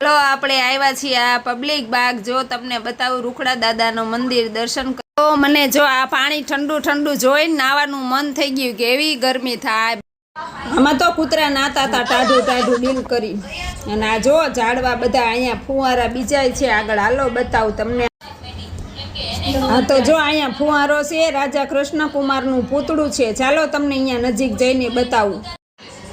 चलो આપણે આવ્યા છીએ આ પબ્લિક બાગ જો તમને બતાવું રૂખડા દાદાનું મંદિર દર્શન કરો મને જો આ પાણી ઠંડુ ઠંડુ જોઈને નાવાનું મન થઈ ગયું કે એવી ગરમી થાય આમાં તો કૂતરા નાતા હતા ટાઢું ટાઢું ડીલ કરી અને આ જો ઝાડવા બધા અહીંયા ફુવારા બીજાય છે આગળ હાલો બતાવું તમને હા તો જો અહીંયા ફુવારો છે રાજા કૃષ્ણકુમારનું પૂતળું છે ચાલો તમને અહીંયા નજીક જઈને બતાવું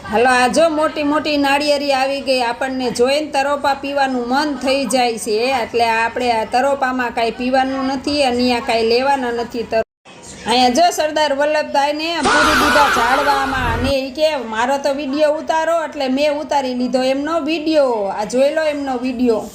હલો આ જો મોટી મોટી નાળિયેરી આવી ગઈ આપણને જોઈને તરોપા પીવાનું મન થઈ જાય છે એટલે આપણે આ તરોપામાં કાંઈ પીવાનું નથી અને અહીંયા કાંઈ લેવાના નથી અહીંયા જો સરદાર વલ્લભભાઈને પૂરી દીધા ઝાડવામાં અને એ કે મારો તો વિડીયો ઉતારો એટલે મેં ઉતારી લીધો એમનો વિડીયો આ જોઈ લો એમનો વિડીયો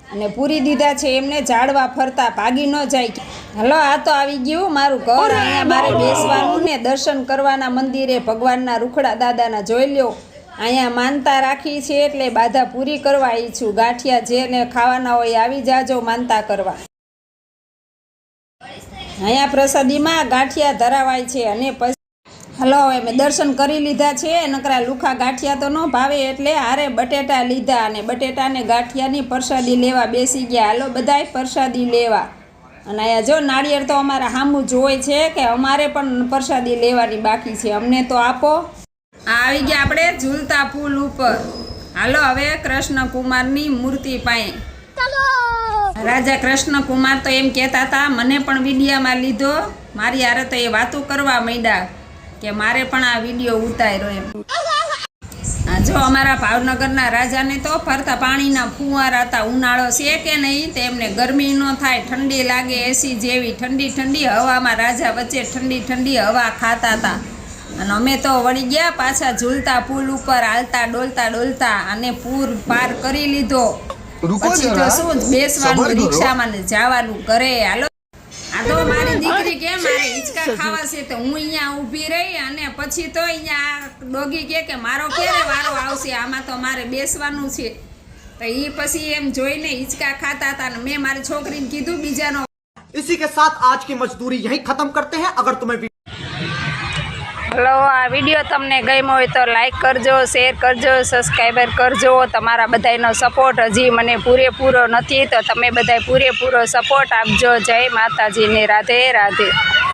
અને પૂરી દીધા છે એમને ઝાડવા ફરતા ભાગી ન જાય હલો આ તો આવી ગયું મારું ઘર અહીંયા મારે બેસવાનું ને દર્શન કરવાના મંદિરે ભગવાનના રૂખડા દાદાના જોઈ લ્યો અહીંયા માનતા રાખી છે એટલે બાધા પૂરી કરવા આવી છું ગાંઠિયા જેને ખાવાના હોય આવી જાજો માનતા કરવા અહીંયા પ્રસાદીમાં ગાંઠિયા ધરાવાય છે અને પછી હલો હવે મેં દર્શન કરી લીધા છે નકરા લુખા ગાંઠિયા તો ન ભાવે એટલે હારે બટેટા લીધા અને બટેટાને ગાંઠિયાની પ્રસાદી લેવા બેસી ગયા હાલો બધાય પ્રસાદી લેવા અને અહીંયા જો નાળિયેર તો અમારા સામું જોઈ છે કે અમારે પણ પ્રસાદી લેવાની બાકી છે અમને તો આપો આવી ગયા આપણે ઝૂલતા પુલ ઉપર હાલો હવે કૃષ્ણકુમારની મૂર્તિ પાસે રાજા કૃષ્ણકુમાર તો એમ કહેતા હતા મને પણ વિડીયામાં લીધો મારી હારે તો એ વાતું કરવા માંડ્યા કે મારે પણ આ વિડીયો ઉતાર્યો એમ જો અમારા ભાવનગરના રાજાને તો ફરતા પાણીના ફુવારા હતા ઉનાળો છે કે નહીં તો એમને ગરમી ન થાય ઠંડી લાગે એસી જેવી ઠંડી ઠંડી હવામાં રાજા વચ્ચે ઠંડી ઠંડી હવા ખાતા હતા અને અમે તો વળી ગયા પાછા ઝૂલતા પુલ ઉપર હાલતા ડોલતા ડોલતા અને પૂર પાર કરી લીધો પછી તો શું બેસવાનું રિક્ષામાં ને જવાનું ઘરે હાલો આ તો મારી દીકરી કે મારે હિંચકા ખાવા છે તો હું અહીંયા ઊભી રહી અને પછી તો અહીંયા ડોગી કે મારો ક્યારે વારો આવશે આમાં તો મારે બેસવાનું છે તો એ પછી એમ જોઈને હિંચકા ખાતા હતા ને મેં મારી છોકરીને કીધું બીજાનો इसी के साथ आज की मजदूरी यहीं खत्म करते हैं अगर तुम्हें હલો આ વિડીયો તમને ગમ્યો હોય તો લાઈક કરજો શેર કરજો સબસ્ક્રાઈબર કરજો તમારા બધાનો સપોર્ટ હજી મને પૂરેપૂરો નથી તો તમે બધાય પૂરેપૂરો સપોર્ટ આપજો જય માતાજીને રાધે રાધે